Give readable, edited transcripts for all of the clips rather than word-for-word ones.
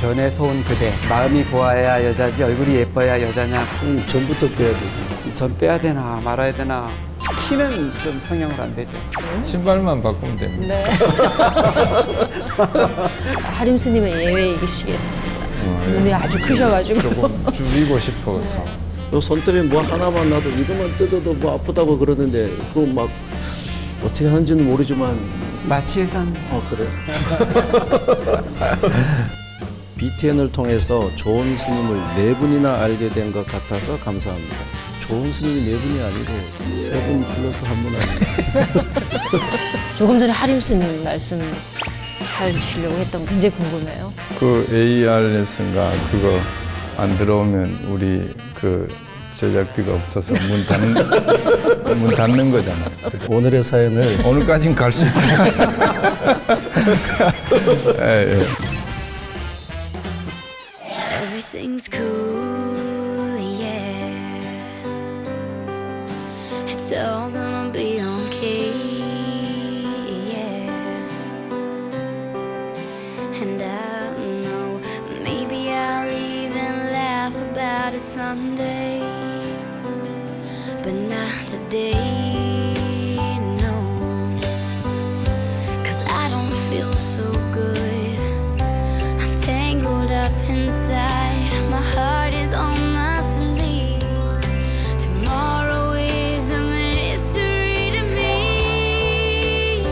견에서 온 그대, 마음이 고와야 여자지 얼굴이 예뻐야 여자냐. 전부터 빼야 되지. 전 빼야 되나 말아야 되나. 키는 좀 성형을 안 되죠. 신발만 바꾸면 됩니다. 네. 하림 스님은 예외이시겠습니다. 눈이 아주 크셔가지고. 조금 줄이고 싶어서. 요 손톱에 뭐 하나만 놔도 이거만 뜯어도 뭐 아프다고 그러는데 그거 막 어떻게 하는지는 모르지만 마취해선 그래. BTN을 통해서 좋은 스님을 4분이나 알게 된 것 같아서 감사합니다. 좋은 스님이 4분이 아니고 3분 플러스 1분 아닙니다. 조금 전에 하림 스님 말씀하시려고 했던 거 굉장히 궁금해요. 그 AR 레슨가 그거 안 들어오면 우리 그 제작비가 없어서 문 닫는 거잖아. 오늘의 사연을 오늘까진 갈 수 있다. 예, 예. Everything's cool, yeah. It's all gonna be okay, yeah. And I know maybe I'll even laugh about it someday, but not today, no. 'Cause I don't feel so good. I'm tangled up inside. My heart is on my sleeve. Tomorrow is a mystery to me.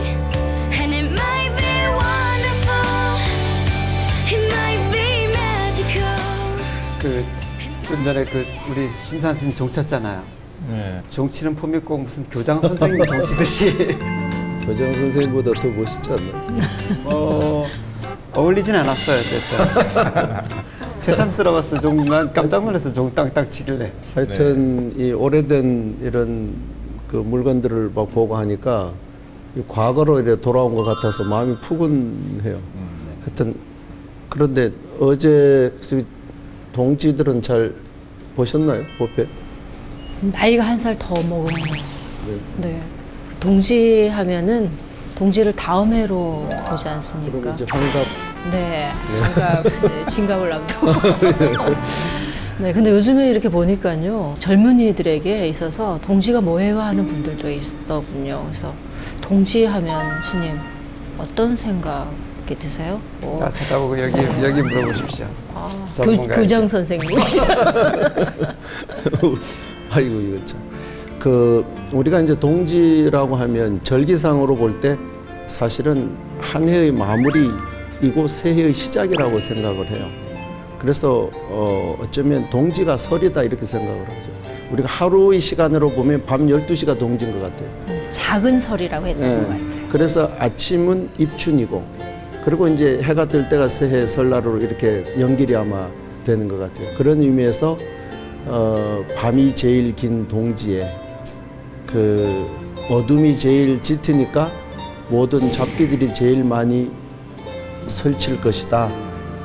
And it might be wonderful. It might be magical. 좀 전에 우리 심산 스님 종 쳤잖아요. 네. 종 치는 폼이 꼭 무슨 교장 선생님 종 치듯이 교장 선생님보다 더 멋있지 않나? 어울리진 않았어요. 어쨌든 새삼스러웠어. 난 깜짝 놀랐어. 종 땅땅 치길래. 하여튼 이 오래된 이런 그 물건들을 막 보고 하니까 이 과거로 이렇게 돌아온 것 같아서 마음이 푸근해요. 하여튼 그런데 어제 동지들은 잘 보셨나요? 법회? 나이가 한 살 더 먹은 거. 네. 동지 하면은 동지를 다음 해로 보지 그리고 않습니까? 이제 환갑 네. 환갑, 네, 진갑을 앞두고. 네. 근데 요즘에 이렇게 보니까요. 젊은이들에게 있어서 동지가 뭐예요 하는 분들도 있더군요. 그래서 동지 하면 스님 어떤 생각이 드세요? 뭐, 찾아보고 여기 물어보십시오. 전문가에게. 교장 선생님이시죠? 아이고 이거 참. 우리가 이제 동지라고 하면 절기상으로 볼 때 사실은 한 해의 마무리이고 새 해의 시작이라고 생각을 해요. 그래서 어쩌면 동지가 설이다 이렇게 생각을 하죠. 우리가 하루의 시간으로 보면 밤 12시가 동지인 것 같아요. 작은 설이라고 했던 것 같아요. 그래서 아침은 입춘이고 그리고 이제 해가 뜰 때가 새해 설날로 이렇게 연결이 아마 되는 것 같아요. 그런 의미에서 밤이 제일 긴 동지에 어둠이 제일 짙으니까 모든 잡기들이 제일 많이 설칠 것이다.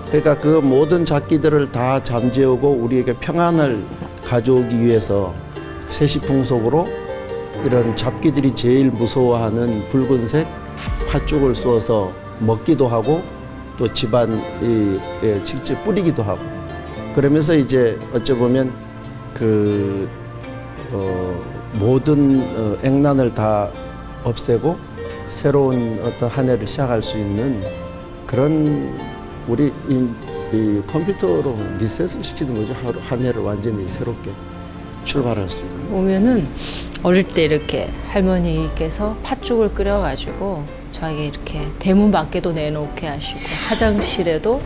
그러니까 그 모든 잡기들을 다 잠재우고 우리에게 평안을 가져오기 위해서 세시풍속으로 이런 잡기들이 제일 무서워하는 붉은색 팥죽을 쏘아서 먹기도 하고 또 집안 직접 뿌리기도 하고 그러면서 이제 어찌 보면 모든 액난을 다 없애고 새로운 어떤 한 해를 시작할 수 있는 그런 우리 이 컴퓨터로 리셋을 시키는 거죠. 한 해를 완전히 새롭게 출발할 수 있는. 보면은 어릴 때 이렇게 할머니께서 팥죽을 끓여가지고 저에게 이렇게 대문 밖에도 내놓게 하시고 화장실에도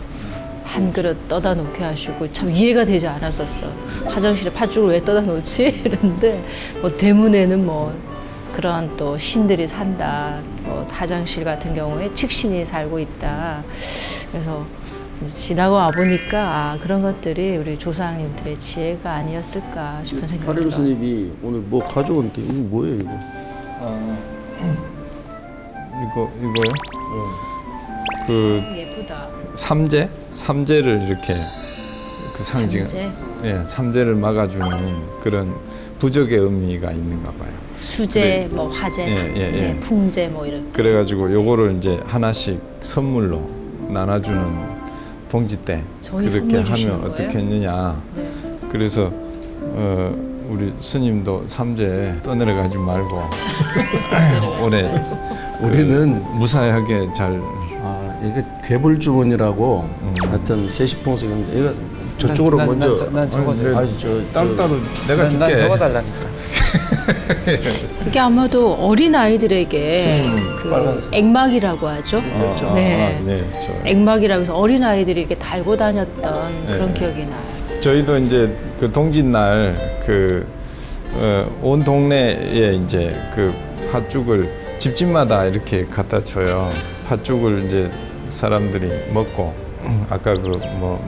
한 그릇 떠다 놓게 하시고 참 이해가 되지 않았었어. 화장실에 팥죽을 왜 떠다 놓지? 이랬는데 뭐 대문에는 뭐 그런 또 신들이 산다. 뭐 화장실 같은 경우에 칙신이 살고 있다. 그래서 지나고 와 보니까 그런 것들이 우리 조상님들의 지혜가 아니었을까 싶은 생각이 하림 들어요. 스님이 오늘 뭐 가져온 게 이거 뭐예요 이거? 이거요? 그 예쁘다. 삼재를 이렇게 그 상징, 삼재? 예, 삼재를 막아주는 그런 부적의 의미가 있는가 봐요. 수재, 뭐 화재, 예. 풍재 뭐 이런. 그래가지고 요거를 이제 하나씩 선물로 나눠주는 동지 때 저희 그렇게 선물 주시는 하면 어떻게 거예요? 했느냐. 네. 그래서 우리 스님도 삼재 떠내려가지 말고 올해 우리는 무사하게 잘 이게 괴불주문이라고 하여튼 세시풍속인데 이거 저쪽으로 먼저 난 적어줘. 아니 저 따로따로 내가 난 줄게. 적어달라니까. 이게 아마도 어린 아이들에게 그 빨간색. 액막이라고 하죠. 그렇죠. 네. 네, 저. 액막이라고 해서 어린 아이들이 이렇게 달고 다녔던 그런 기억이 나요. 저희도 이제 그 동짓날 온 동네에 이제 그 팥죽을 집집마다 이렇게 갖다 줘요. 팥죽을 이제 사람들이 먹고 아까 그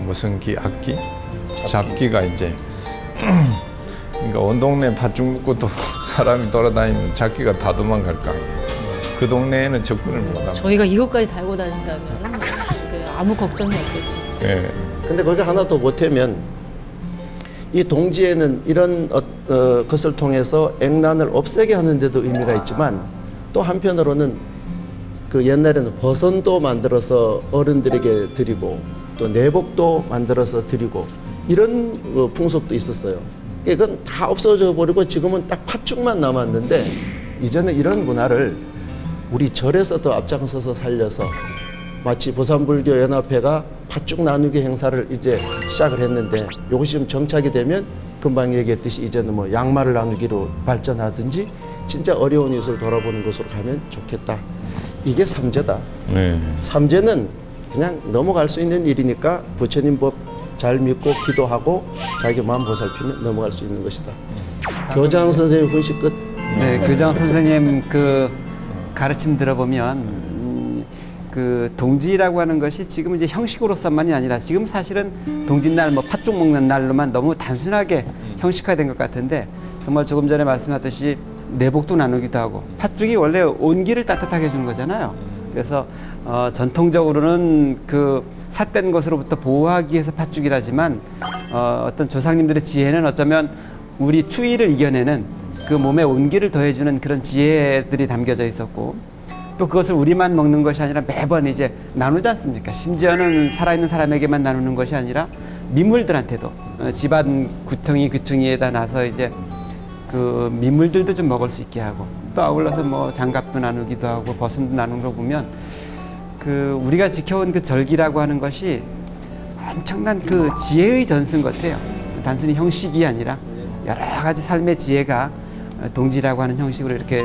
무슨 악기? 잡기가 이제 그러니까 온 동네 팥죽 먹고 또 사람이 돌아다니면 잡기가 다 도망갈 거 아니에요. 그 동네에는 접근을 못합니다. 저희가 이것까지 달고 다닌다면 아무 걱정이 없겠습니다. 네. 근데 거기 하나 더 보태면 이 동지에는 이런 것을 통해서 액난을 없애게 하는 데도 의미가 있지만 또 한편으로는 그 옛날에는 버선도 만들어서 어른들에게 드리고 또 내복도 만들어서 드리고 이런 풍속도 있었어요. 그건 다 없어져 버리고 지금은 딱 팥죽만 남았는데 이제는 이런 문화를 우리 절에서 더 앞장서서 살려서 마치 보산불교 연합회가 팥죽 나누기 행사를 이제 시작을 했는데 이것이 좀 정착이 되면 금방 얘기했듯이 이제는 뭐 양말을 나누기로 발전하든지 진짜 어려운 이웃을 돌아보는 것으로 가면 좋겠다. 이게 삼재다. 네. 삼재는 그냥 넘어갈 수 있는 일이니까 부처님 법 잘 믿고 기도하고 자기 마음 보살피면 넘어갈 수 있는 것이다. 교장 선생님 훈시 끝. 네, 교장 선생님 그 가르침 들어보면 그 동지라고 하는 것이 지금 이제 형식으로서만이 아니라 지금 사실은 동짓날 뭐 팥죽 먹는 날로만 너무 단순하게 형식화된 것 같은데 정말 조금 전에 말씀하셨듯이 내복도 나누기도 하고 팥죽이 원래 온기를 따뜻하게 해주는 거잖아요. 그래서 전통적으로는 그 삿된 것으로부터 보호하기 위해서 팥죽이라지만 어떤 조상님들의 지혜는 어쩌면 우리 추위를 이겨내는 그 몸에 온기를 더해주는 그런 지혜들이 담겨져 있었고 또 그것을 우리만 먹는 것이 아니라 매번 이제 나누지 않습니까? 심지어는 살아있는 사람에게만 나누는 것이 아니라 민물들한테도 집안 구덩이 귀퉁이에다 놔서 이제 그 민물들도 좀 먹을 수 있게 하고 또 아울러서 뭐 장갑도 나누기도 하고 버선도 나누는 거 보면 그 우리가 지켜온 그 절기라고 하는 것이 엄청난 그 지혜의 전승 같아요. 단순히 형식이 아니라 여러 가지 삶의 지혜가 동지라고 하는 형식으로 이렇게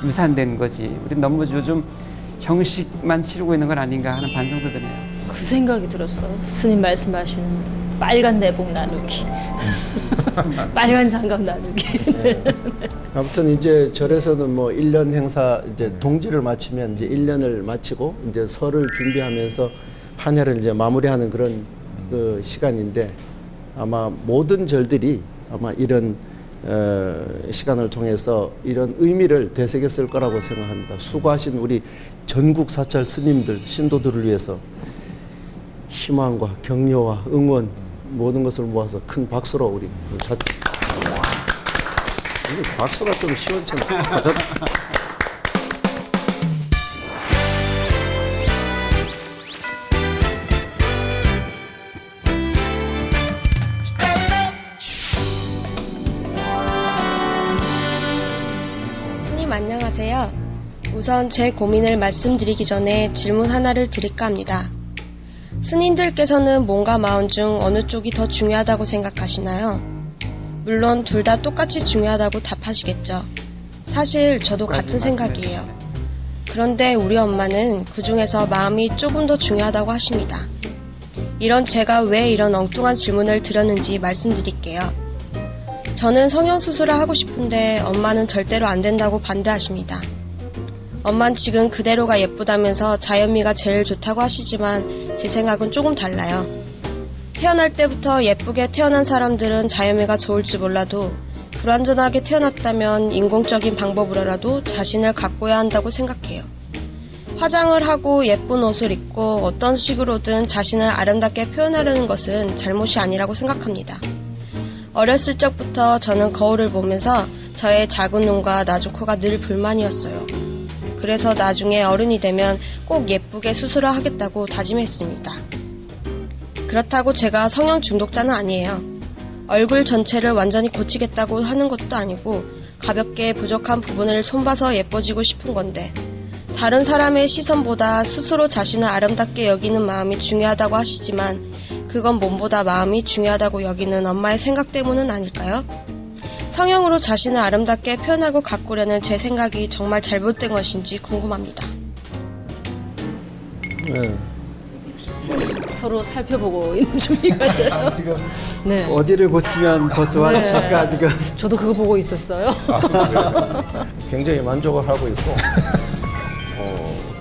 유산된 거지. 우리 너무 요즘 형식만 치르고 있는 건 아닌가 하는 반성도 드네요. 그 생각이 들었어. 스님 말씀하시는 빨간 내복 나누기, 빨간 장갑 나누기. 아무튼 이제 절에서는 뭐 1년 행사 이제 동지를 마치면 이제 1년을 마치고 이제 설을 준비하면서 한 해를 이제 마무리하는 그런 그 시간인데 아마 모든 절들이 아마 이런 시간을 통해서 이런 의미를 되새겼을 거라고 생각합니다. 수고하신 우리 전국 사찰 스님들, 신도들을 위해서 희망과 격려와 응원 모든 것을 모아서 큰 박수로 우리 박수가 좀 시원찮다. 스님 안녕하세요. 우선 제 고민을 말씀드리기 전에 질문 하나를 드릴까 합니다. 스님들께서는 몸과 마음 중 어느 쪽이 더 중요하다고 생각하시나요? 물론 둘 다 똑같이 중요하다고 답하시겠죠. 사실 저도 같은 생각이에요. 그런데 우리 엄마는 그 중에서 마음이 조금 더 중요하다고 하십니다. 이런 제가 왜 이런 엉뚱한 질문을 드렸는지 말씀드릴게요. 저는 성형수술을 하고 싶은데 엄마는 절대로 안 된다고 반대하십니다. 엄마는 지금 그대로가 예쁘다면서 자연미가 제일 좋다고 하시지만 제 생각은 조금 달라요. 태어날 때부터 예쁘게 태어난 사람들은 자연미가 좋을지 몰라도 불완전하게 태어났다면 인공적인 방법으로라도 자신을 가꿔야 한다고 생각해요. 화장을 하고 예쁜 옷을 입고 어떤 식으로든 자신을 아름답게 표현하려는 것은 잘못이 아니라고 생각합니다. 어렸을 적부터 저는 거울을 보면서 저의 작은 눈과 낮은 코가 늘 불만이었어요. 그래서 나중에 어른이 되면 꼭 예쁘게 수술을 하겠다고 다짐했습니다. 그렇다고 제가 성형 중독자는 아니에요. 얼굴 전체를 완전히 고치겠다고 하는 것도 아니고 가볍게 부족한 부분을 손봐서 예뻐지고 싶은 건데 다른 사람의 시선보다 스스로 자신을 아름답게 여기는 마음이 중요하다고 하시지만 그건 몸보다 마음이 중요하다고 여기는 엄마의 생각 때문은 아닐까요? 성형으로 자신을 아름답게 표현하고 가꾸려는 제 생각이 정말 잘못된 것인지 궁금합니다. 네. 서로 살펴보고 있는 중이거든요. 지금 네. 어디를 고치면 더 좋아질까 지금. 저도 그거 보고 있었어요. 굉장히 만족을 하고 있고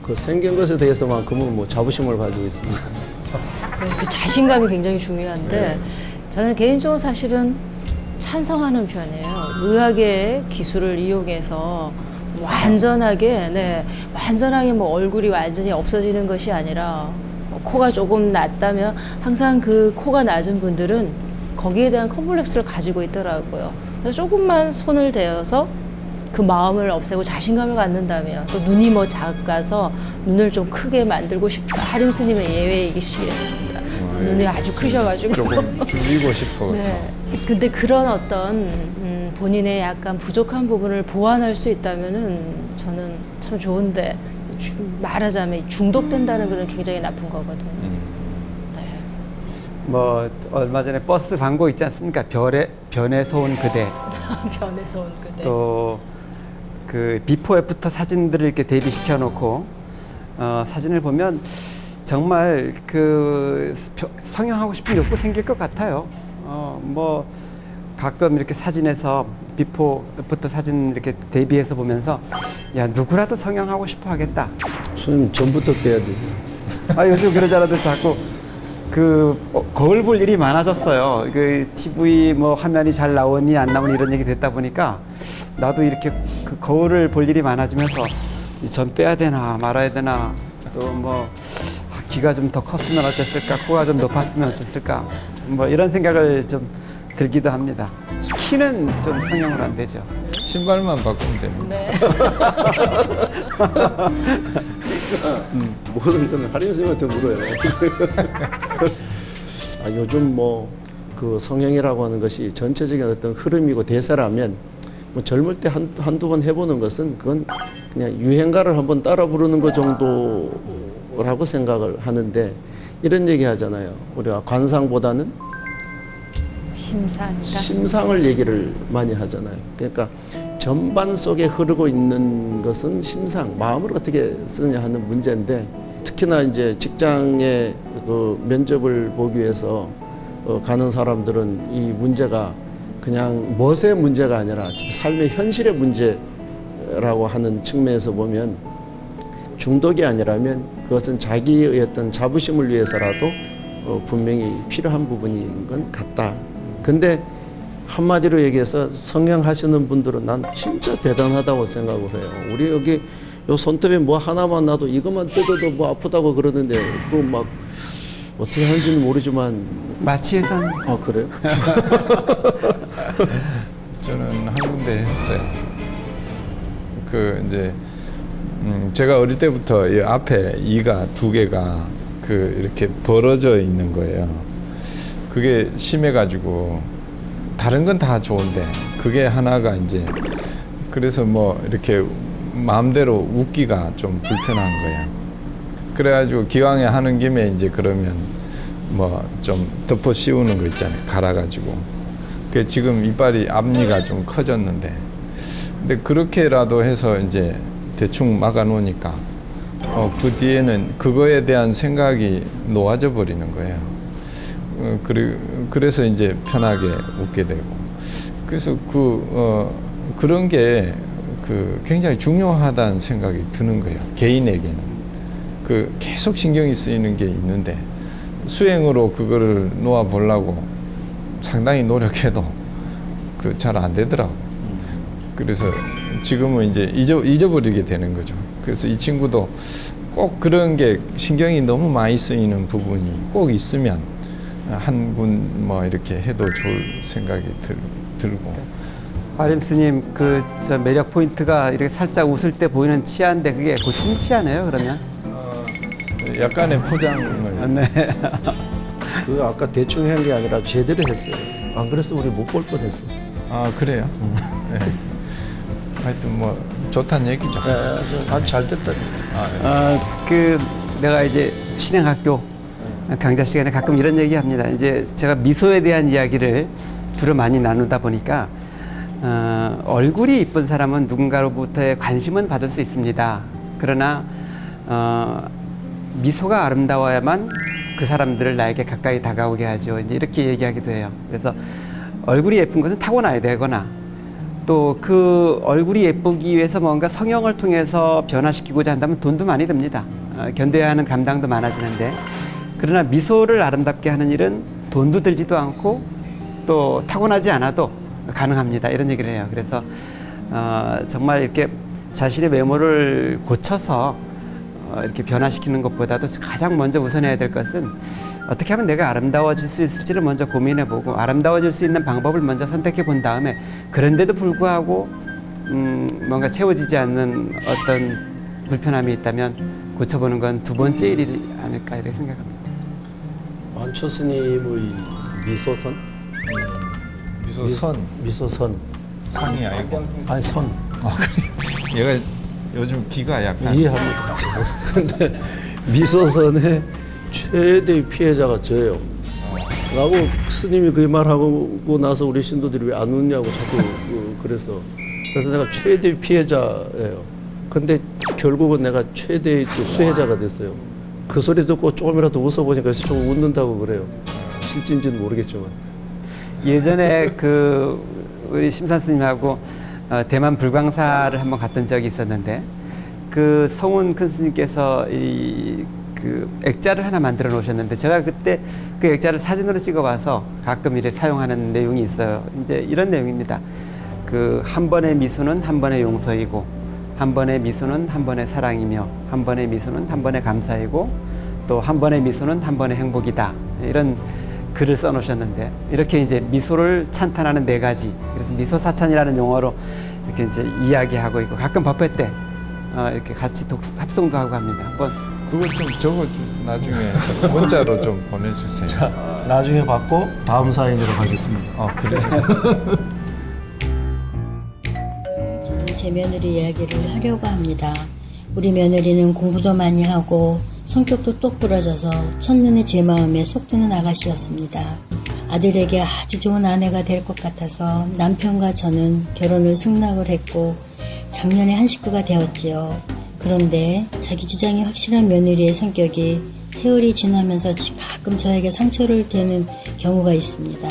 그 생긴 것에 대해서만큼은 뭐 자부심을 가지고 있습니다. 그 자신감이 굉장히 중요한데 저는 개인적으로 사실은 찬성하는 편이에요. 의학의 기술을 이용해서 완전하게 뭐 얼굴이 완전히 없어지는 것이 아니라 코가 조금 낮다면 항상 그 코가 낮은 분들은 거기에 대한 컴플렉스를 가지고 있더라고요. 그래서 조금만 손을 대어서 그 마음을 없애고 자신감을 갖는다면 또 눈이 뭐 작아서 눈을 좀 크게 만들고 싶다. 하림 스님의 예외이시겠습니다. 눈이 아주 크셔가지고. 조금 줄이고 싶어서. 네. 근데 그런 어떤 본인의 약간 부족한 부분을 보완할 수 있다면은 저는 참 좋은데 말하자면 중독된다는 그런 굉장히 나쁜 거거든요. 네. 뭐 얼마 전에 버스 광고 있지 않습니까? 변에서 온 그대. 변에서 온 그대. 또 그 비포 애프터 사진들을 이렇게 대비시켜 놓고 사진을 보면 정말 그 성형하고 싶은 욕구 생길 것 같아요. 뭐 가끔 이렇게 사진에서 비포 애프터 사진 이렇게 대비해서 보면서 야 누구라도 성형하고 싶어 하겠다. 스님 전부터 빼야 되죠. 요즘 그러잖아도 자꾸 그 거울 볼 일이 많아졌어요. 그 TV 뭐 화면이 잘 나오니 안 나오니 이런 얘기 듣다 보니까 나도 이렇게 그 거울을 볼 일이 많아지면서 이 전 빼야 되나 말아야 되나 또 뭐 귀가 좀 더 컸으면 어쨌을까 코가 좀 높았으면 어쨌을까 뭐 이런 생각을 좀 들기도 합니다. 키는 좀 성형을 안 되죠. 신발만 바꾸면 됩니다. 네. 모든 건 하림 스님한테 물어요. 요즘 뭐 그 성형이라고 하는 것이 전체적인 어떤 흐름이고 대세라면 뭐 젊을 때 한두 번 해보는 것은 그건 그냥 유행가를 한번 따라 부르는 것 정도라고 생각을 하는데 이런 얘기 하잖아요. 우리가 관상보다는 심사입니다. 심상을 얘기를 많이 하잖아요. 그러니까 전반 속에 흐르고 있는 것은 심상, 마음을 어떻게 쓰느냐 하는 문제인데 특히나 이제 직장에 그 면접을 보기 위해서 가는 사람들은 이 문제가 그냥 멋의 문제가 아니라 삶의 현실의 문제라고 하는 측면에서 보면 중독이 아니라면 그것은 자기의 어떤 자부심을 위해서라도 분명히 필요한 부분인 건 같다. 근데 한마디로 얘기해서 성형하시는 분들은 난 진짜 대단하다고 생각을 해요. 우리 여기 요 손톱에 뭐 하나만 놔도 이것만 뜯어도 뭐 아프다고 그러는데 그거 막 어떻게 하는지는 모르지만 마취에선 그래요? 저는 한 군데 했어요. 그 이제 제가 어릴 때부터 이 앞에 이가 두 개가 그 이렇게 벌어져 있는 거예요. 그게 심해가지고 다른 건 다 좋은데 그게 하나가 이제 그래서 뭐 이렇게 마음대로 웃기가 좀 불편한 거예요. 그래가지고 기왕에 하는 김에 이제 그러면 뭐 좀 덮어 씌우는 거 있잖아요. 갈아가지고. 그 지금 이빨이 앞니가 좀 커졌는데 근데 그렇게라도 해서 이제 대충 막아 놓으니까 그 뒤에는 그거에 대한 생각이 놓아져 버리는 거예요. 그래서 이제 편하게 웃게 되고 그래서 그런 게 굉장히 중요하다는 생각이 드는 거예요. 개인에게는 계속 신경이 쓰이는 게 있는데 수행으로 그거를 놓아 보려고 상당히 노력해도 잘 안 되더라고. 그래서 지금은 이제 잊어버리게 되는 거죠. 그래서 이 친구도 꼭 그런 게 신경이 너무 많이 쓰이는 부분이 꼭 있으면 한 군 뭐 이렇게 해도 좋을 생각이 들고. 하림 스님 저 매력 포인트가 이렇게 살짝 웃을 때 보이는 치아인데 그게 고친 치아네요 그러면? 약간의 포장을 네. 그 아까 대충 한 게 아니라 제대로 했어요. 안 그랬으면 우리 못 볼 뻔했어. 아 그래요? 네. 하여튼 뭐 좋다는 얘기죠. 아주 잘 됐다. 그 내가 이제 신행학교 강좌 시간에 가끔 이런 얘기합니다. 이제 제가 미소에 대한 이야기를 주로 많이 나누다 보니까 얼굴이 이쁜 사람은 누군가로부터의 관심은 받을 수 있습니다. 그러나 미소가 아름다워야만 그 사람들을 나에게 가까이 다가오게 하죠. 이제 이렇게 얘기하기도 해요. 그래서 얼굴이 예쁜 것은 타고나야 되거나 또 그 얼굴이 예쁘기 위해서 뭔가 성형을 통해서 변화시키고자 한다면 돈도 많이 듭니다. 견뎌야 하는 감당도 많아지는데 그러나 미소를 아름답게 하는 일은 돈도 들지도 않고 또 타고나지 않아도 가능합니다. 이런 얘기를 해요. 그래서 정말 이렇게 자신의 외모를 고쳐서 이렇게 변화시키는 것보다도 가장 먼저 우선해야 될 것은 어떻게 하면 내가 아름다워질 수 있을지를 먼저 고민해보고 아름다워질 수 있는 방법을 먼저 선택해 본 다음에 그런데도 불구하고 뭔가 채워지지 않는 어떤 불편함이 있다면 고쳐보는 건 두 번째 일이 아닐까 이렇게 생각합니다. 완초 스님의 미소선? 미소선. 선이 아니고. 아니 선. 아 그래. 얘가 요즘 귀가 약간. 이해합니다. 근데 미소선의 최대의 피해자가 저예요. 라고 스님이 그 말하고 나서 우리 신도들이 왜 안 웃냐고 자꾸 그래서 그래서 내가 최대의 피해자예요. 근데 결국은 내가 최대의 또 수혜자가 됐어요. 그 소리 듣고 조금이라도 웃어보니까 좀 웃는다고 그래요. 실진지는 모르겠지만. 예전에 그 우리 심산 스님하고 대만 불광사를 한번 갔던 적이 있었는데 그 성훈 큰 스님께서 그 액자를 하나 만들어 놓으셨는데 제가 그때 그 액자를 사진으로 찍어 봐서 가끔 이렇게 사용하는 내용이 있어요. 이제 이런 내용입니다. 그 한 번의 미소는 한 번의 용서이고 한 번의 미소는 한 번의 사랑이며 한 번의 미소는 한 번의 감사이고 또 한 번의 미소는 한 번의 행복이다. 이런 글을 써 놓으셨는데 이렇게 이제 미소를 찬탄하는 4가지 그래서 미소사찬이라는 용어로 이렇게 이제 이야기하고 있고 가끔 법회 때 이렇게 같이 합송도 하고 합니다. 한번 그거 좀 적어 나중에 문자로 좀 보내주세요. 자, 나중에 받고 다음 사연으로 가겠습니다. 그래. 저는 제 며느리 이야기를 하려고 합니다. 우리 며느리는 공부도 많이 하고 성격도 똑부러져서 첫눈에 제 마음에 쏙 드는 아가씨였습니다. 아들에게 아주 좋은 아내가 될 것 같아서 남편과 저는 결혼을 승낙을 했고 작년에 한 식구가 되었지요. 그런데 자기 주장이 확실한 며느리의 성격이 세월이 지나면서 가끔 저에게 상처를 대는 경우가 있습니다.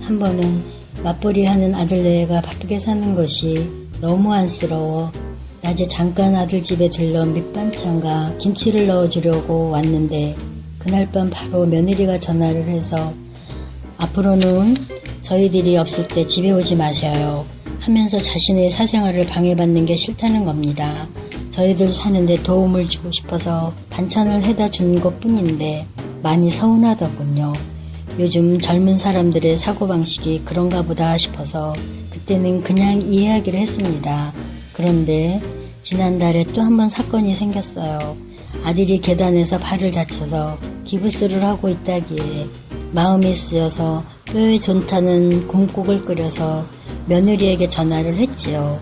한 번은 맞벌이하는 아들네가 바쁘게 사는 것이 너무 안쓰러워 낮에 잠깐 아들 집에 들러 밑반찬과 김치를 넣어주려고 왔는데 그날 밤 바로 며느리가 전화를 해서 앞으로는 저희들이 없을 때 집에 오지 마셔요 하면서 자신의 사생활을 방해받는 게 싫다는 겁니다. 저희들 사는데 도움을 주고 싶어서 반찬을 해다 준 것뿐인데 많이 서운하더군요. 요즘 젊은 사람들의 사고방식이 그런가 보다 싶어서 그때는 그냥 이해하기로 했습니다. 그런데 지난달에 또 한 번 사건이 생겼어요. 아들이 계단에서 발을 다쳐서 기부스를 하고 있다기에 마음이 쓰여서 뼈에 좋다는 곰국을 끓여서 며느리에게 전화를 했지요.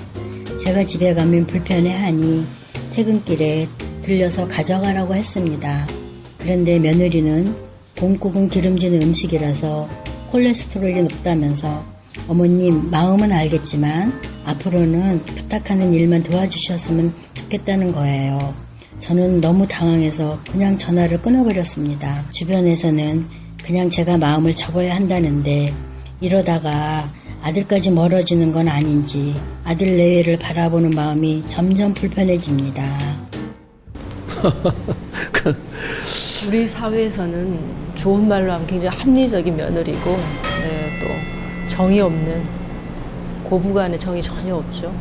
제가 집에 가면 불편해하니 퇴근길에 들려서 가져가라고 했습니다. 그런데 며느리는 곰국은 기름진 음식이라서 콜레스테롤이 높다면서 어머님 마음은 알겠지만 앞으로는 부탁하는 일만 도와주셨으면 좋겠다는 거예요. 저는 너무 당황해서 그냥 전화를 끊어버렸습니다. 주변에서는 그냥 제가 마음을 접어야 한다는데 이러다가 아들까지 멀어지는 건 아닌지 아들 내외를 바라보는 마음이 점점 불편해집니다. 우리 사회에서는 좋은 말로 하면 굉장히 합리적인 며느리고 네, 또 정이 없는 고부간에 정이 전혀 없죠.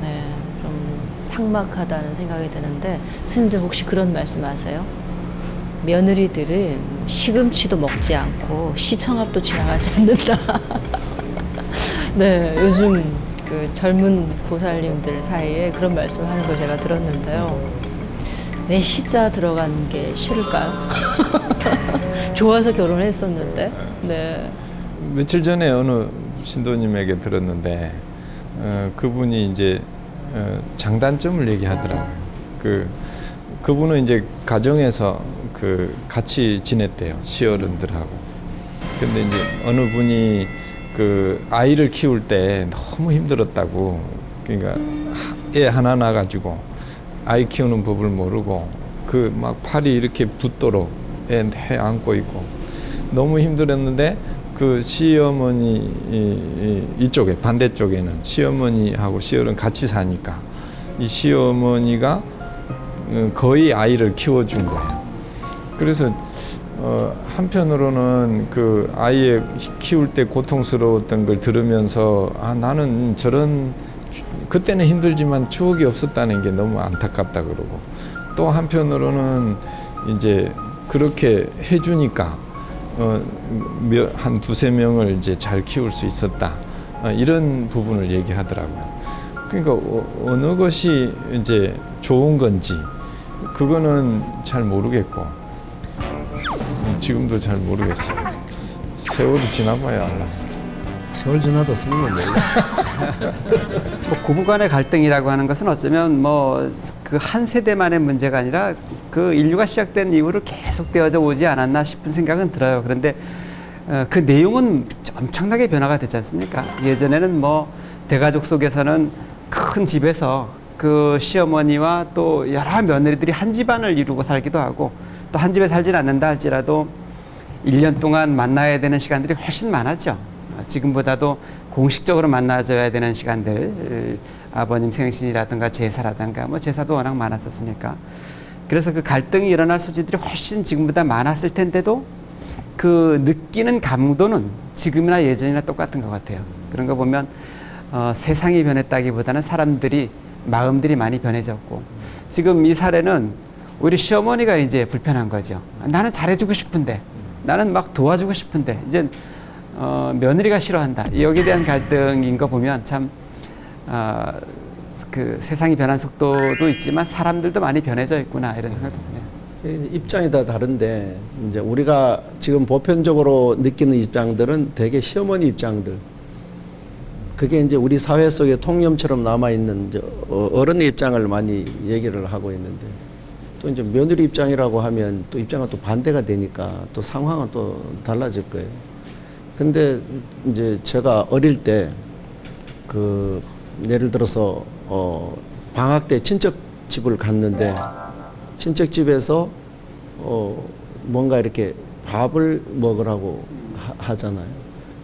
네, 좀 삭막하다는 생각이 드는데 스님들 혹시 그런 말씀하세요? 며느리들은 시금치도 먹지 않고 시청압도 지나가지 않는다. 네, 요즘 그 젊은 보살님들 사이에 그런 말씀을 하는 걸 제가 들었는데요. 왜 시자 들어간 게 싫을까요? 좋아서 결혼했었는데. 네. 며칠 전에 어느 신도님에게 들었는데 그분이 이제 장단점을 얘기하더라고요. 그분은 이제 가정에서 같이 지냈대요. 시어른들하고. 근데 이제 어느 분이 아이를 키울 때 너무 힘들었다고. 그러니까 애 하나 낳아가지고 아이 키우는 법을 모르고 막 팔이 이렇게 붓도록 애 안고 있고 너무 힘들었는데 시어머니 이쪽에 반대쪽에는 시어머니하고 시어른 같이 사니까 이 시어머니가 거의 아이를 키워준 거예요. 그래서 한편으로는 아이의 키울 때 고통스러웠던 걸 들으면서 나는 그때는 힘들지만 추억이 없었다는 게 너무 안타깝다 그러고, 또 한편으로는 이제 그렇게 해주니까 한 두세 명을 이제 잘 키울 수 있었다, 이런 부분을 얘기하더라고요. 그러니까 어느 것이 이제 좋은 건지 그거는 잘 모르겠고 지금도 잘 모르겠어요. 세월이 지나봐야 알라. 세월 지나도 스님은 몰라. 고부간의 갈등이라고 하는 것은 어쩌면 한 세대만의 문제가 아니라 인류가 시작된 이후로 계속되어져 오지 않았나 싶은 생각은 들어요. 그런데 그 내용은 엄청나게 변화가 됐지 않습니까? 예전에는 대가족 속에서는 큰 집에서 시어머니와 또 여러 며느리들이 한 집안을 이루고 살기도 하고, 또 한 집에 살진 않는다 할지라도 1년 동안 만나야 되는 시간들이 훨씬 많았죠. 지금보다도 공식적으로 만나줘야 되는 시간들, 아버님 생신이라든가 제사라든가 제사도 워낙 많았었으니까. 그래서 갈등이 일어날 소지들이 훨씬 지금보다 많았을 텐데도 느끼는 감도는 지금이나 예전이나 똑같은 것 같아요. 그런 거 보면 세상이 변했다기보다는 마음들이 많이 변해졌고, 지금 이 사례는 오히려 시어머니가 이제 불편한 거죠. 나는 잘해주고 싶은데, 나는 막 도와주고 싶은데 이제 며느리가 싫어한다. 여기에 대한 갈등인 거 보면 참 세상이 변한 속도도 있지만 사람들도 많이 변해져 있구나, 이런 생각이 드네요. 입장이 다 다른데 이제 우리가 지금 보편적으로 느끼는 입장들은 대개 시어머니 입장들. 그게 이제 우리 사회 속에 통념처럼 남아 있는 어른의 입장을 많이 얘기를 하고 있는데, 또 이제 며느리 입장이라고 하면 또 입장은 또 반대가 되니까 또 상황은 또 달라질 거예요. 근데 이제 제가 어릴 때 예를 들어서 방학 때 친척 집을 갔는데, 친척 집에서 뭔가 이렇게 밥을 먹으라고 하잖아요.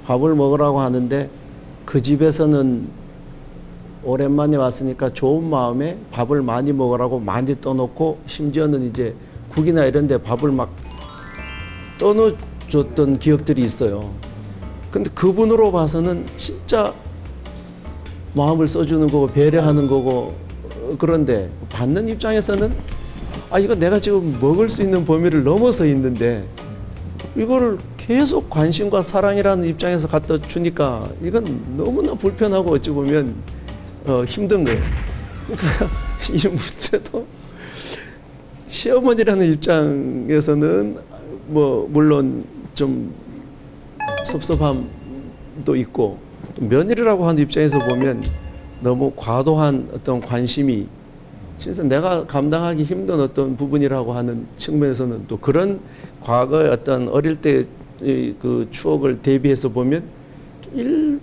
밥을 먹으라고 하는데 그 집에서는 오랜만에 왔으니까 좋은 마음에 밥을 많이 먹으라고 많이 떠놓고, 심지어는 이제 국이나 이런 데 밥을 막 떠넣어줬던 기억들이 있어요. 근데 그분으로 봐서는 진짜 마음을 써주는 거고 배려하는 거고, 그런데 받는 입장에서는 이거 내가 지금 먹을 수 있는 범위를 넘어서 있는데 이거를 계속 관심과 사랑이라는 입장에서 갖다 주니까 이건 너무나 불편하고 어찌 보면 힘든 거예요. 그러니까 이 문제도 시어머니라는 입장에서는 물론 좀 섭섭함도 있고, 또 며느리라고 하는 입장에서 보면 너무 과도한 어떤 관심이 진짜 내가 감당하기 힘든 어떤 부분이라고 하는 측면에서는 또 그런 과거의 어떤 어릴 때 그 추억을 대비해서 보면 일면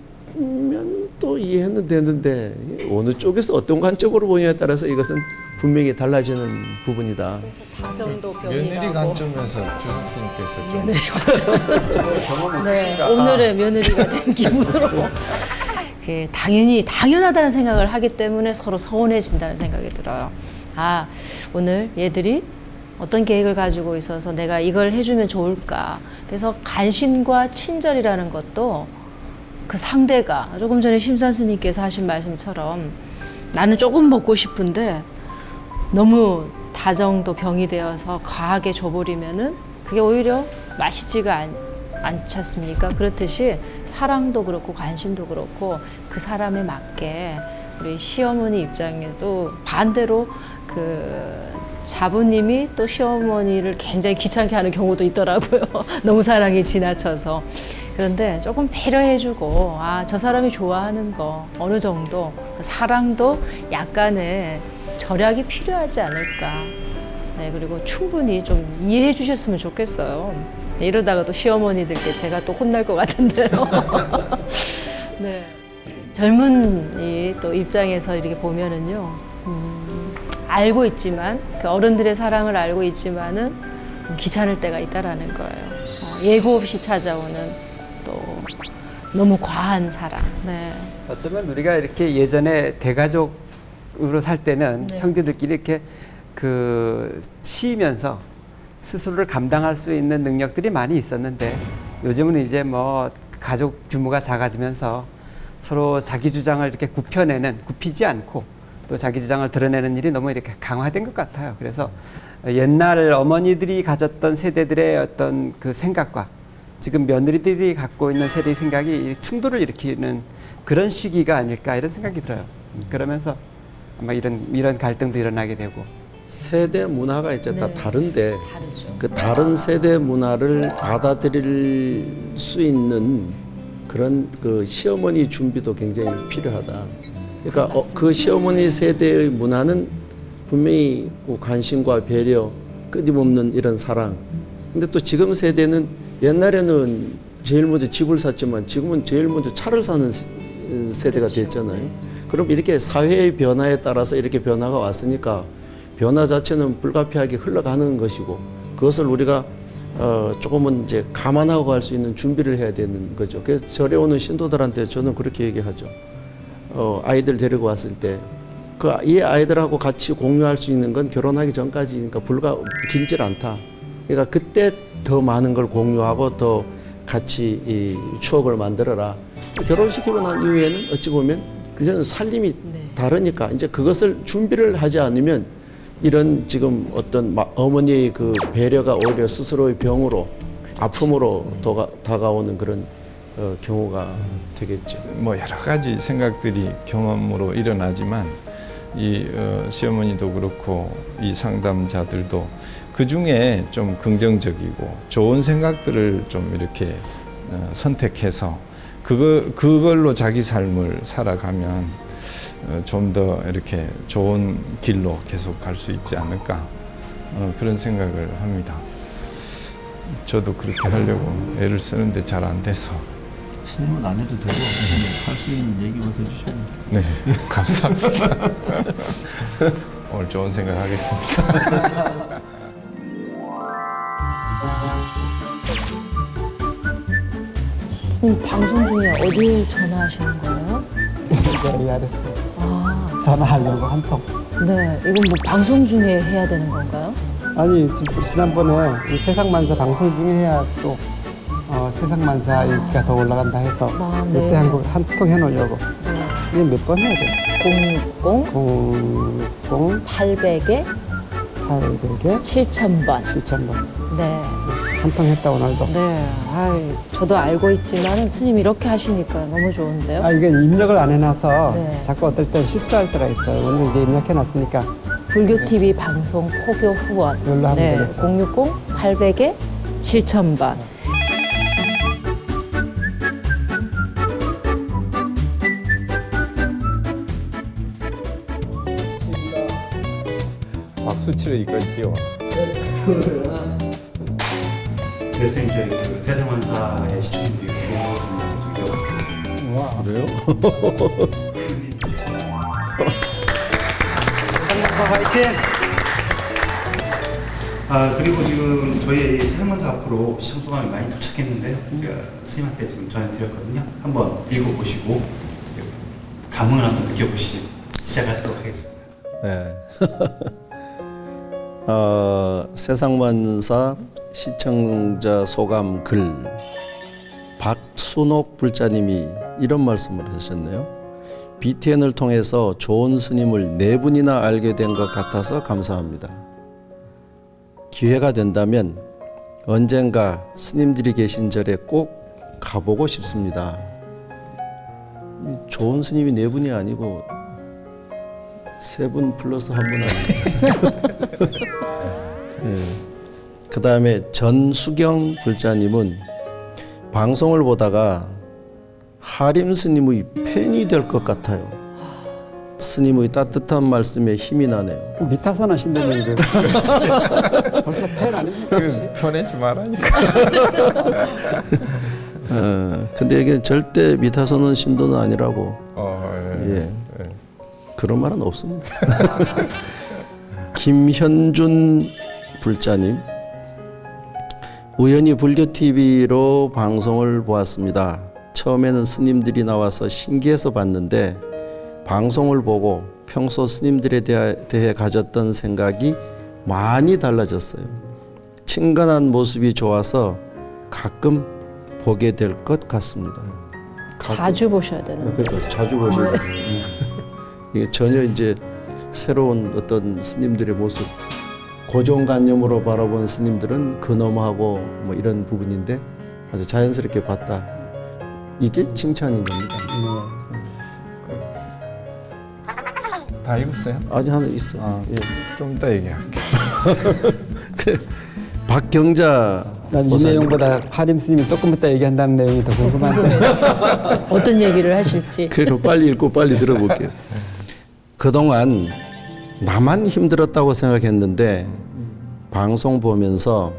또 이해는 되는데, 어느 쪽에서 어떤 관점으로 보느냐에 따라서 이것은 분명히 달라지는 부분이다. 그래서 다정도 병이라고. 며느리 관점에서 주석스님께서 좀 며느리 관점. 네, 오늘의 며느리가 된 기분으로. 당연히 당연하다는 생각을 하기 때문에 서로 서운해진다는 생각이 들어요. 오늘 얘들이 어떤 계획을 가지고 있어서 내가 이걸 해주면 좋을까. 그래서 관심과 친절이라는 것도 그 상대가 조금 전에 심산 스님께서 하신 말씀처럼 나는 조금 먹고 싶은데 너무 다정도 병이 되어서 과하게 줘버리면은 그게 오히려 맛있지가 않지 않습니까? 그렇듯이 사랑도 그렇고 관심도 그렇고 그 사람에 맞게 우리 시어머니 입장에도 반대로 사부님이 또 시어머니를 굉장히 귀찮게 하는 경우도 있더라고요. 너무 사랑이 지나쳐서. 그런데 조금 배려해주고, 아, 저 사람이 좋아하는 거 어느 정도, 그 사랑도 약간의 절약이 필요하지 않을까. 네, 그리고 충분히 좀 이해해 주셨으면 좋겠어요. 네, 이러다가 또 시어머니들께 제가 또 혼날 것 같은데요. 네. 젊은 이 또 입장에서 이렇게 보면은요, 알고 있지만, 그 어른들의 사랑을 알고 있지만은 귀찮을 때가 있다라는 거예요. 예고 없이 찾아오는 또 너무 과한 사랑. 네. 어쩌면 우리가 이렇게 예전에 대가족으로 살 때는 네. 형제들끼리 이렇게 치이면서 스스로를 감당할 수 있는 능력들이 많이 있었는데 요즘은 이제 뭐 가족 규모가 작아지면서 서로 자기 주장을 이렇게 굽히지 않고 또 자기 주장을 드러내는 일이 너무 이렇게 강화된 것 같아요. 그래서 옛날 어머니들이 가졌던 세대들의 어떤 그 생각과 지금 며느리들이 갖고 있는 세대의 생각이 충돌을 일으키는 그런 시기가 아닐까 이런 생각이 들어요. 그러면서 아마 이런 갈등도 일어나게 되고. 세대 문화가 이제 다 네. 다른데 다르죠. 그 다른 세대 문화를 받아들일 수 있는 그런 그 시어머니 준비도 굉장히 필요하다. 그러니까 그 시어머니 세대의 문화는 분명히 그 관심과 배려, 끊임없는 이런 사랑. 근데 또 지금 세대는 옛날에는 제일 먼저 집을 샀지만 지금은 제일 먼저 차를 사는 세대가 됐잖아요. 그럼 이렇게 사회의 변화에 따라서 이렇게 변화가 왔으니까 변화 자체는 불가피하게 흘러가는 것이고 그것을 우리가 조금은 이제 감안하고 갈 수 있는 준비를 해야 되는 거죠. 그래서 절에 오는 신도들한테 저는 그렇게 얘기하죠. 아이들 데리고 왔을 때 이 아이들하고 같이 공유할 수 있는 건 결혼하기 전까지니까 길질 않다. 그러니까 그때 더 많은 걸 공유하고 더 같이 이 추억을 만들어라. 결혼시키고 난 이후에는 어찌 보면 그제는 살림이 다르니까 이제 그것을 준비를 하지 않으면 이런 지금 어떤 어머니의 그 배려가 오히려 스스로의 병으로 아픔으로 다가오는 그런 경우가 되겠죠. 뭐 여러 가지 생각들이 경험으로 일어나지만 이 시어머니도 그렇고 이 상담자들도 그 중에 좀 긍정적이고 좋은 생각들을 좀 이렇게 선택해서 그걸로 자기 삶을 살아가면 좀 더 이렇게 좋은 길로 계속 갈 수 있지 않을까 그런 생각을 합니다. 저도 그렇게 하려고 애를 쓰는데 잘 안 돼서. 스님은 안 해도 되고 할 수 있는 얘기만 해주시면. 네, 감사합니다. 오늘 좋은 생각 하겠습니다. 방송 중에 어디에 전화하시는 거예요? 미안했어요. 아, 전화하려고 한 통. 네. 이건 뭐 방송 중에 해야 되는 건가요? 아니 지난번에 이 세상만사 방송 중에 해야 또 세상만사 인기가 더 올라간다 해서 아, 네. 이때 한 통 해놓으려고. 이게 몇 번 해야 돼? 00 800에 800에 7000번. 7,000번. 네. 한 통 했다 오늘도. 네. 아이, 저도 알고 있지만 스님 이렇게 하시니까 너무 좋은데요. 이게 입력을 안 해놔서 네. 자꾸 어떨 땐 실수할 때가 있어요. 오늘 이제 입력해놨으니까 불교 TV 방송 포교 후원. 여기로 하면 네. 되겠어요. 060 800에 7000번. 박수 치러기까지 뛰어와. 그래서 이제 그 세상만사의 시청률이 계속 그래요? 세상만사 화이팅! 그리고 지금 저희 세상만사 앞으로 시청 소감이 많이 도착했는데요. 제가 스님한테 지금 전해드렸거든요. 한번 읽어보시고 감흥을 한번 느껴보시면 시작하도록 하겠습니다. 네. 세상만사 시청자 소감 글 박순옥 불자님이 이런 말씀을 하셨네요. BTN을 통해서 좋은 스님을 4분이나 알게 된 것 같아서 감사합니다. 기회가 된다면 언젠가 스님들이 계신 절에 꼭 가보고 싶습니다. 좋은 스님이 4분이 아니고 세 분 플러스 한 분 아닙니다. 예. 그 다음에 전수경 불자님은 방송을 보다가 하림 스님의 팬이 될 것 같아요. 스님의 따뜻한 말씀에 힘이 나네요. 미타선한 신도님 벌써 팬 아닙니까? 그 편하지 말라니까. 근데 이게 절대 미타선은 신도는 아니라고. 예. 예. 그런 말은 없습니다. 김현준 불자님, 우연히 불교TV로 방송을 보았습니다. 처음에는 스님들이 나와서 신기해서 봤는데 방송을 보고 평소 스님들에 대해 가졌던 생각이 많이 달라졌어요. 친근한 모습이 좋아서 가끔 보게 될 것 같습니다. 자주 보셔야 되는. 그러니까 자주 보셔야 돼요. 이게 전혀 이제 새로운 어떤 스님들의 모습, 고정관념으로 바라본 스님들은 근엄하고 뭐 이런 부분인데 아주 자연스럽게 봤다. 이게 칭찬인 겁니다. 다 읽었어요? 아직 하나 있어. 예. 좀 이따 얘기할게. 박경자 난 이 보살님. 내용보다 하림 스님이 조금 이따 얘기한다는 내용이 더 궁금한데. 어떤 얘기를 하실지. 그래서 빨리 읽고 빨리 들어볼게요. 그동안 나만 힘들었다고 생각했는데 방송 보면서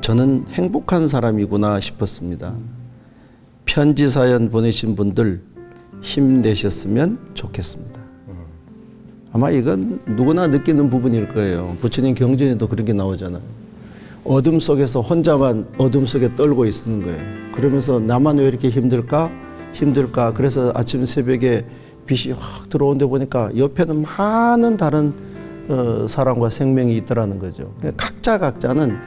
저는 행복한 사람이구나 싶었습니다. 편지 사연 보내신 분들 힘내셨으면 좋겠습니다. 아마 이건 누구나 느끼는 부분일 거예요. 부처님 경전에도 그런 게 나오잖아요. 어둠 속에서 혼자만 어둠 속에 떨고 있는 거예요. 그러면서 나만 왜 이렇게 힘들까? 그래서 아침 새벽에 빛이 확 들어오는데 보니까 옆에는 많은 다른 사람과 생명이 있더라는 거죠. 각자는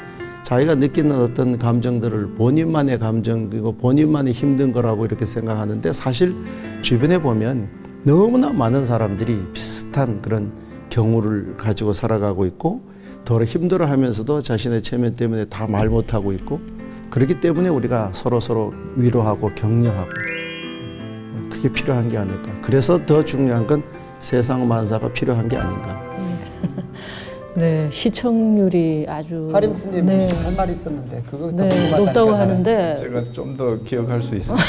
자기가 느끼는 어떤 감정들을 본인만의 감정이고 본인만의 힘든 거라고 이렇게 생각하는데 사실 주변에 보면 너무나 많은 사람들이 비슷한 그런 경우를 가지고 살아가고 있고 더 힘들어하면서도 자신의 체면 때문에 다 말 못하고 있고 그렇기 때문에 우리가 서로 위로하고 격려하고 그게 필요한 게 아닐까. 그래서 더 중요한 건 세상 만사가 필요한 게 아닌가. 네, 시청률이 아주 하림 스님 네, 할 말이 있었는데 그거 더 네, 궁금하다니까. 높다고 하는데 제가 좀 더 기억할 수 있습니다.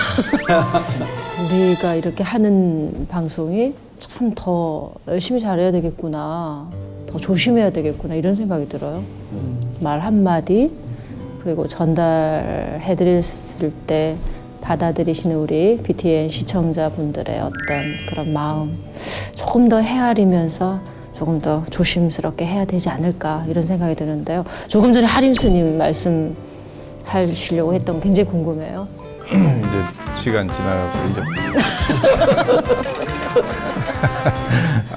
우리가 이렇게 하는 방송이 참 더 열심히 잘해야 되겠구나, 더 조심해야 되겠구나 이런 생각이 들어요. 말 한마디 그리고 전달해드렸을 때 받아들이시는 우리 BTN 시청자분들의 어떤 그런 마음 조금 더 헤아리면서 조금 더 조심스럽게 해야 되지 않을까 이런 생각이 드는데요. 조금 전에 하림 스님 말씀하시려고 했던 거 굉장히 궁금해요. 이제 시간 지나가고 이제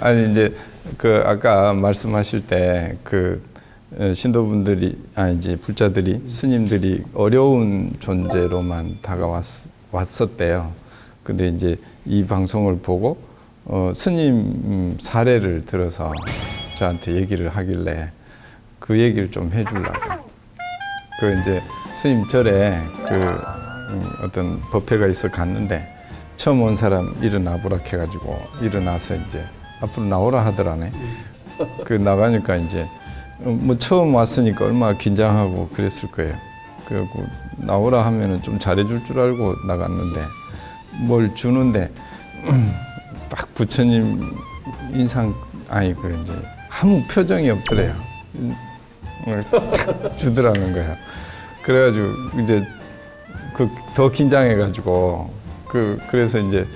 아니 이제 그 아까 말씀하실 때 그 신도분들이 이제 불자들이 스님들이 어려운 존재로만 다가왔었대요. 근데 이제 이 방송을 보고 스님 사례를 들어서 저한테 얘기를 하길래 그 얘기를 좀 해주려고. 그 이제 스님 절에 그 어떤 법회가 있어 갔는데 처음 온 사람 일어나보라 해가지고 일어나서 이제 앞으로 나오라 하더라네. 그 나가니까 이제 뭐 처음 왔으니까 얼마나 긴장하고 그랬을 거예요. 그리고 나오라 하면은 좀 잘해줄 줄 알고 나갔는데 뭘 주는데 딱 부처님 인상 그 이제 아무 표정이 없더래요. 딱 주더라는 거예요. 그래가지고 이제 더 긴장해가지고 그래서 이제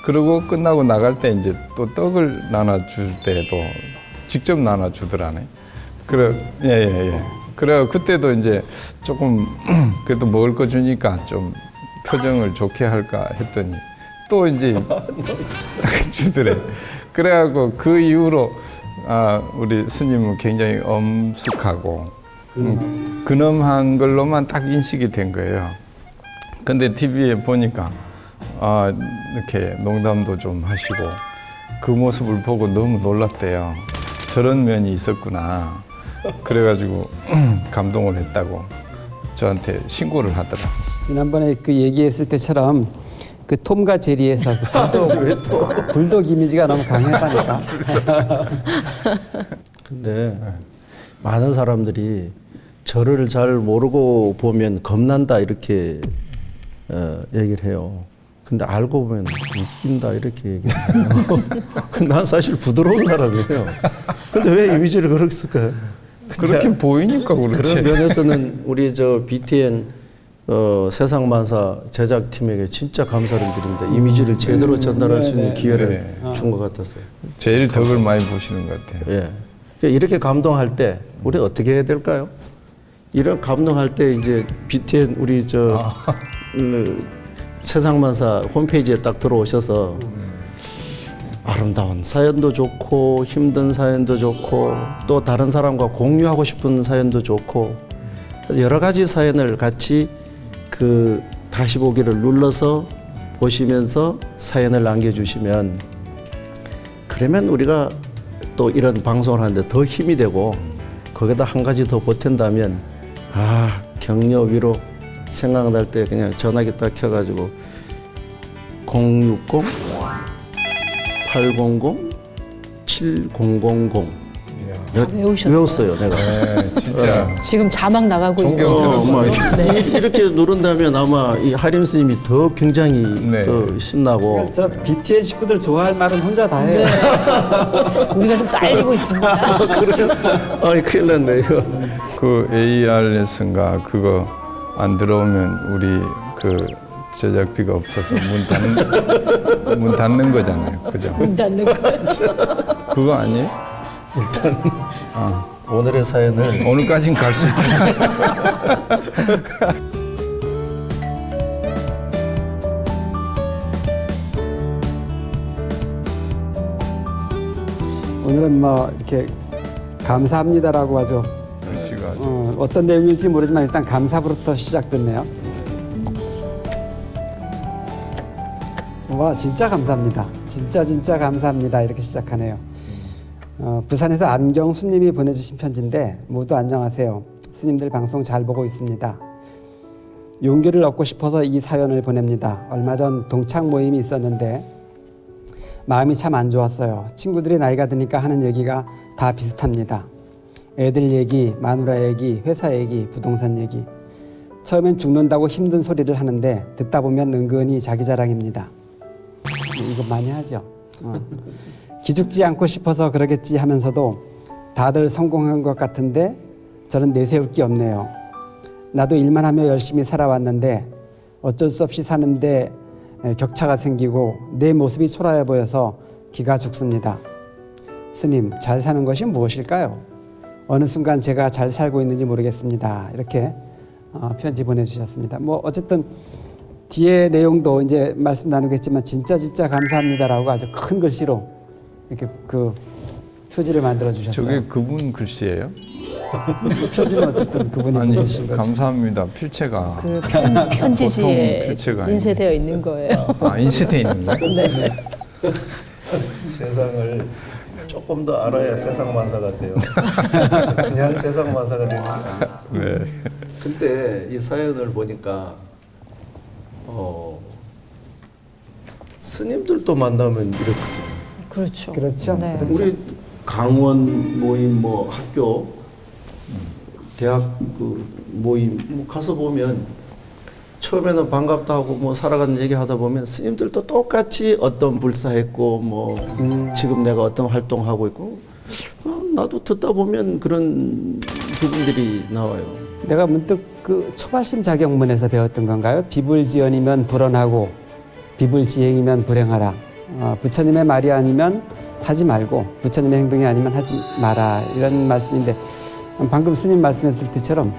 그러고 끝나고 나갈 때 이제 또 떡을 나눠줄 때도 직접 나눠주더라네. 예. 그래 그때도 이제 조금 그래도 먹을 거 주니까 좀 표정을 좋게 할까 했더니 또 이제 딱 주더래. 그래갖고 그 이후로 우리 스님은 굉장히 엄숙하고 근엄한 걸로만 딱 인식이 된 거예요. 근데 TV에 보니까 이렇게 농담도 좀 하시고 그 모습을 보고 너무 놀랐대요. 저런 면이 있었구나. 그래가지고 감동을 했다고 저한테 신고를 하더라. 지난번에 그 얘기했을 때처럼 그 톰과 제리에서 그 불독 이미지가 너무 강하다니까. 근데 많은 사람들이 저를 잘 모르고 보면 겁난다 이렇게 얘기를 해요. 근데 알고 보면 웃긴다 이렇게 얘기해요. 난 사실 부드러운 사람이에요. 근데 왜 이미지를 그렇게 쓸까요? 그렇게 보이니까 그렇지. 그런 면에서는 우리 저 BTN 세상만사 제작팀에게 진짜 감사를 드립니다. 이미지를 제대로 전달할 수 있는 기회를 준 것 같았어요. 제일 덕을 많이 보시는 것 같아요. 예. 이렇게 감동할 때 우리 어떻게 해야 될까요? 이런 감동할 때 이제 BTN 우리 세상만사 홈페이지에 딱 들어오셔서 아름다운 사연도 좋고 힘든 사연도 좋고 또 다른 사람과 공유하고 싶은 사연도 좋고 여러 가지 사연을 같이 그 다시 보기를 눌러서 보시면서 사연을 남겨주시면 그러면 우리가 또 이런 방송을 하는데 더 힘이 되고 거기다 한 가지 더 보탠다면 격려 위로 생각날 때 그냥 전화기 딱 켜가지고 060 800 7000 외우셨어요. 외웠어요 내가. 네, 진짜 지금 자막 나가고 있는 존경스럽습니다. 네. 이렇게 누른다면 아마 이 하림 스님이 더 굉장히 더 신나고 저 BTN 식구들 좋아할 말은 혼자 다 해요. 우리가 좀 딸리고 있습니다. 아이 큰일 났네 이거. 그 AR 레슨가 그거 안 들어오면 우리 그 제작비가 없어서 문 닫는 거잖아요. 그죠? 문 닫는 거죠. 그거 아니에요? 오늘의 사연을 오늘까진 갈 수 있다. 오늘은 뭐 이렇게 감사합니다라고 하죠. 글씨가 어떤 내용일지 모르지만 일단 감사부터 시작됐네요. 와 진짜 감사합니다. 진짜 감사합니다. 이렇게 시작하네요. 부산에서 안경수님이 보내주신 편지인데 모두 안녕하세요. 스님들 방송 잘 보고 있습니다. 용기를 얻고 싶어서 이 사연을 보냅니다. 얼마 전 동창 모임이 있었는데 마음이 참 안 좋았어요. 친구들이 나이가 드니까 하는 얘기가 다 비슷합니다. 애들 얘기, 마누라 얘기, 회사 얘기, 부동산 얘기. 처음엔 죽는다고 힘든 소리를 하는데 듣다 보면 은근히 자기 자랑입니다. 이거 많이 하죠. 기죽지 않고 싶어서 그러겠지 하면서도 다들 성공한 것 같은데 저는 내세울 게 없네요. 나도 일만 하며 열심히 살아왔는데 어쩔 수 없이 사는데 격차가 생기고 내 모습이 초라해 보여서 기가 죽습니다. 스님, 잘 사는 것이 무엇일까요? 어느 순간 제가 잘 살고 있는지 모르겠습니다. 이렇게 편지 보내주셨습니다. 뭐 어쨌든 뒤에 내용도 이제 말씀 나누겠지만 진짜 감사합니다라고 아주 큰 글씨로 이렇게 그 표지를 만들어 주셨어요. 저게 그분 글씨예요? 표지는 어쨌든 그분이 아니 보내주신 거죠. 감사합니다. 필체가 그 편지지에 보통 필체가 인쇄되어 있는 거예요. 인쇄돼 있는 거예요? 네. 세상을 조금 더 알아야 세상 만사가 돼요. 그냥 세상 만사가 되는 게 아니에요. 네. 근데 이 사연을 보니까 스님들도 만나면 이렇거든요. 그렇죠. 그렇죠. 네. 그렇죠. 우리 강원 모임 뭐 학교 대학 그 모임 뭐 가서 보면 처음에는 반갑다 하고 뭐 살아가는 얘기 하다 보면 스님들도 똑같이 어떤 불사했고 뭐 지금 내가 어떤 활동하고 있고 나도 듣다 보면 그런 부분들이 나와요. 내가 문득 그 초발심 자격문에서 배웠던 건가요? 비불지연이면 불언하고 비불지행이면 불행하라. 부처님의 말이 아니면 하지 말고 부처님의 행동이 아니면 하지 마라. 이런 말씀인데 방금 스님 말씀했을 때처럼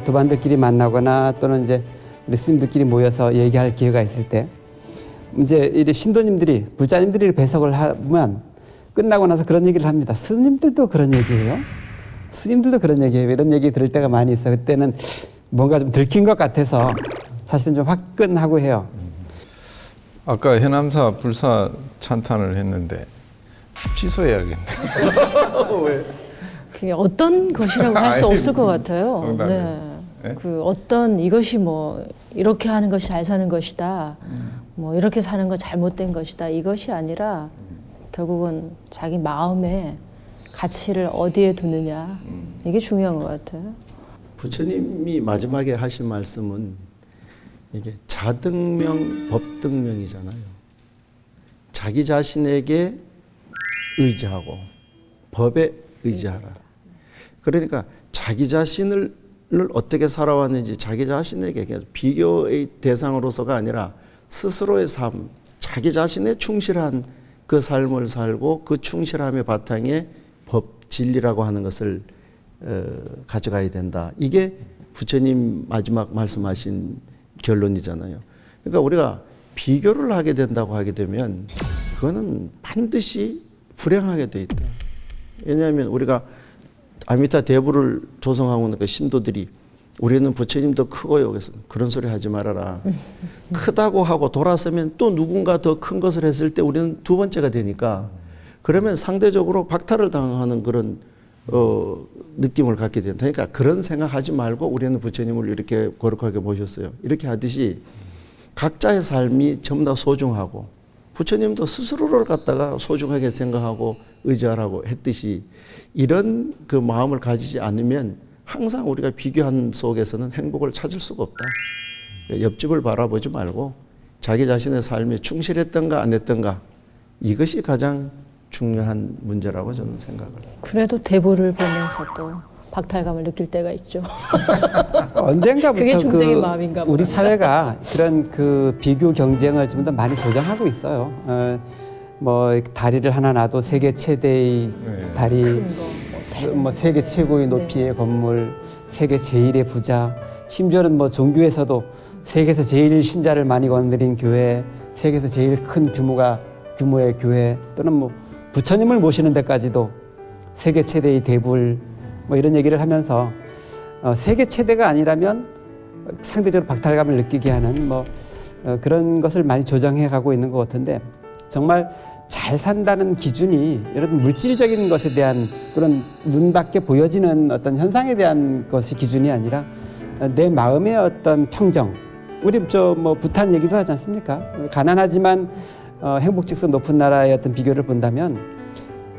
도반들끼리 만나거나 또는 이제 우리 스님들끼리 모여서 얘기할 기회가 있을 때 이제 이 신도님들이 불자님들이 배석을 하면 끝나고 나서 그런 얘기를 합니다. 스님들도 그런 얘기해요. 스님들도 그런 얘기해요. 이런 얘기 들을 때가 많이 있어. 그때는 뭔가 좀 들킨 것 같아서 사실은 좀 화끈하고 해요. 아까 해남사 불사 찬탄을 했는데 취소해야겠네. 왜? 그게 어떤 것이라고 할 수 없을 것 같아요. 농담이에요. 네. 네? 그 어떤 이것이 뭐 이렇게 하는 것이 잘 사는 것이다. 뭐 이렇게 사는 거 잘못된 것이다 이것이 아니라 결국은 자기 마음의 가치를 어디에 두느냐 이게 중요한 것 같아요. 부처님이 마지막에 하신 말씀은 이게 자등명, 법등명이잖아요. 자기 자신에게 의지하고 법에 의지하라. 그러니까 자기 자신을 어떻게 살아왔는지 자기 자신에게 비교의 대상으로서가 아니라 스스로의 삶, 자기 자신에 충실한 그 삶을 살고 그 충실함의 바탕에 법, 진리라고 하는 것을 가져가야 된다. 이게 부처님 마지막 말씀하신 결론이잖아요. 그러니까 우리가 비교를 하게 된다고 하게 되면 그거는 반드시 불행하게 돼 있다. 왜냐하면 우리가 아미타 대부를 조성하고 있는 그 신도들이 우리는 부처님도 크고요. 그래서 그런 소리 하지 말아라. 크다고 하고 돌아서면 또 누군가 더 큰 것을 했을 때 우리는 두 번째가 되니까 그러면 상대적으로 박탈을 당하는 그런 느낌을 갖게 된다. 그러니까 그런 생각하지 말고 우리는 부처님을 이렇게 거룩하게 모셨어요. 이렇게 하듯이 각자의 삶이 전부 다 소중하고 부처님도 스스로를 갖다가 소중하게 생각하고 의지하라고 했듯이 이런 그 마음을 가지지 않으면 항상 우리가 비교한 속에서는 행복을 찾을 수가 없다. 옆집을 바라보지 말고 자기 자신의 삶에 충실했던가 안 했던가 이것이 가장 중요한 문제라고 저는 생각을 해요. 그래도 대보를 보면서 또 박탈감을 느낄 때가 있죠. 언젠가부터 그게 중생의 마음인가 보다. 우리 사회가 그런 그 비교 경쟁을 좀 더 많이 조장하고 있어요. 뭐 다리를 하나 놔도 세계 최대의 다리, 뭐 세계 최고의 높이의 건물, 세계 제일의 부자, 심지어는 뭐 종교에서도 세계에서 제일 신자를 많이 거느린 교회, 세계에서 제일 큰 규모의 교회, 또는 뭐 부처님을 모시는 데까지도 세계 최대의 대불, 뭐 이런 얘기를 하면서 세계 최대가 아니라면 상대적으로 박탈감을 느끼게 하는 뭐 그런 것을 많이 조정해 가고 있는 것 같은데, 정말 잘 산다는 기준이 이런 물질적인 것에 대한 그런 눈밖에 보여지는 어떤 현상에 대한 것이 기준이 아니라 내 마음의 어떤 평정. 우리 뭐 부탄 얘기도 하지 않습니까? 가난하지만 행복지수 높은 나라의 어떤 비교를 본다면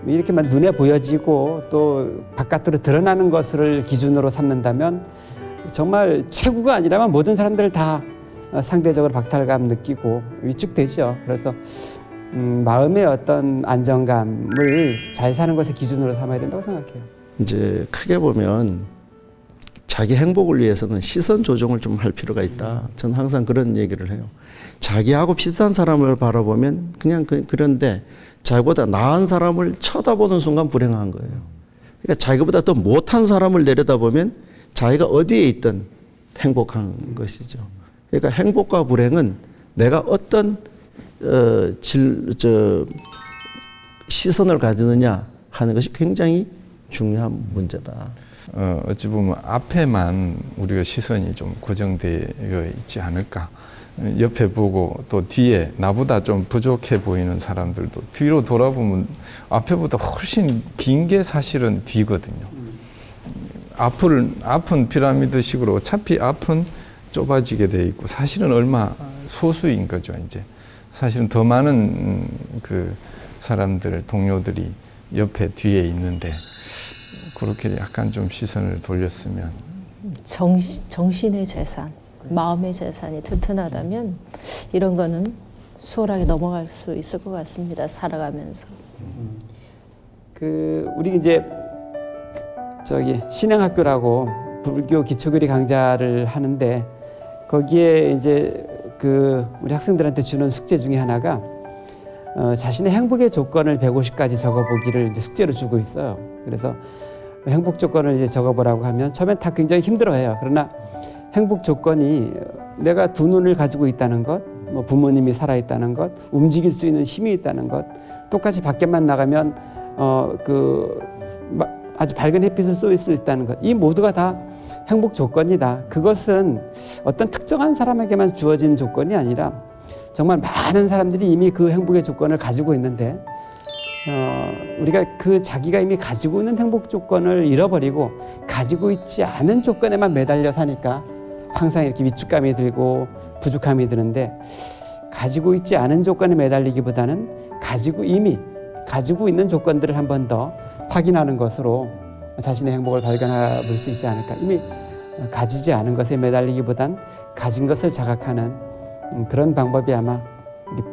이렇게만 눈에 보여지고 또 바깥으로 드러나는 것을 기준으로 삼는다면 정말 최고가 아니라면 모든 사람들 다 상대적으로 박탈감 느끼고 위축되죠. 그래서 마음의 어떤 안정감을 잘 사는 것의 기준으로 삼아야 된다고 생각해요. 이제 크게 보면 자기 행복을 위해서는 시선 조정을 좀 할 필요가 있다. 저는 항상 그런 얘기를 해요. 자기하고 비슷한 사람을 바라보면 그냥 그런데 자기보다 나은 사람을 쳐다보는 순간 불행한 거예요. 그러니까 자기보다 더 못한 사람을 내려다보면 자기가 어디에 있든 행복한 것이죠. 그러니까 행복과 불행은 내가 어떤 시선을 가지느냐 하는 것이 굉장히 중요한 문제다. 어찌 보면 앞에만 우리가 시선이 좀 고정되어 있지 않을까. 옆에 보고 또 뒤에 나보다 좀 부족해 보이는 사람들도 뒤로 돌아보면 앞에보다 훨씬 긴 게 사실은 뒤거든요. 앞은 피라미드식으로 어차피 앞은 좁아지게 돼 있고 사실은 얼마 소수인 거죠. 이제 사실은 더 많은 그 사람들 동료들이 옆에 뒤에 있는데 그렇게 약간 좀 시선을 돌렸으면 정신의 재산, 마음의 재산이 튼튼하다면 이런 거는 수월하게 넘어갈 수 있을 것 같습니다. 살아가면서. 우리 이제 신행학교라고 불교 기초교리 강좌를 하는데 거기에 이제 우리 학생들한테 주는 숙제 중에 하나가 자신의 행복의 조건을 150가지 적어보기를 이제 숙제로 주고 있어요. 그래서 행복 조건을 이제 적어보라고 하면 처음엔 다 굉장히 힘들어해요. 그러나 행복 조건이 내가 두 눈을 가지고 있다는 것, 뭐 부모님이 살아있다는 것, 움직일 수 있는 힘이 있다는 것, 똑같이 밖에만 나가면 아주 밝은 햇빛을 쏠 수 있다는 것, 이 모두가 다 행복 조건이다. 그것은 어떤 특정한 사람에게만 주어진 조건이 아니라 정말 많은 사람들이 이미 그 행복의 조건을 가지고 있는데 우리가 자기가 이미 가지고 있는 행복 조건을 잃어버리고 가지고 있지 않은 조건에만 매달려 사니까 항상 이렇게 위축감이 들고 부족함이 드는데 가지고 있지 않은 조건에 매달리기보다는 이미 가지고 있는 조건들을 한 번 더 확인하는 것으로 자신의 행복을 발견해 볼 수 있지 않을까. 이미 가지지 않은 것에 매달리기보단 가진 것을 자각하는 그런 방법이 아마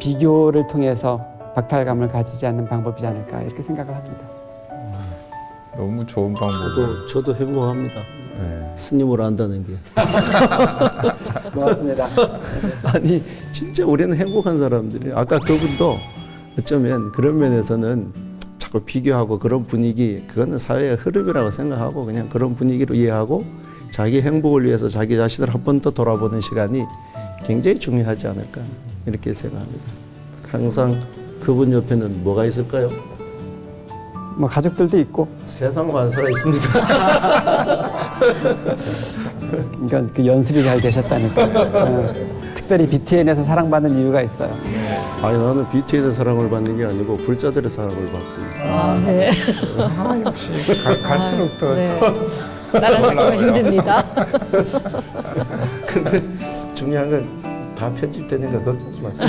비교를 통해서 박탈감을 가지지 않는 방법이지 않을까 이렇게 생각을 합니다. 너무 좋은 방법이에요. 저도 행복합니다. 네. 스님을 안다는 게. 고맙습니다. 아니 진짜 우리는 행복한 사람들이. 아까 그분도 어쩌면 그런 면에서는 자꾸 비교하고 그런 분위기, 그거는 사회의 흐름이라고 생각하고 그냥 그런 분위기로 이해하고 자기 행복을 위해서 자기 자신을 한 번 더 돌아보는 시간이 굉장히 중요하지 않을까 이렇게 생각합니다. 항상 그분 옆에는 뭐가 있을까요? 뭐 가족들도 있고 세상 만사가 있습니다. 그러니까 그 연습이 잘 되셨다니까. 특별히 BTN에서 사랑받는 이유가 있어요. 아니 나는 BTS의 사랑을 받는 게 아니고 불자들의 사랑을 받습니다. 아, 네. 아, 역시 갈수록 더 네. 따라잡기가 힘듭니다. 근데 중요한 건 다 편집되니까 걱정하지 마세요.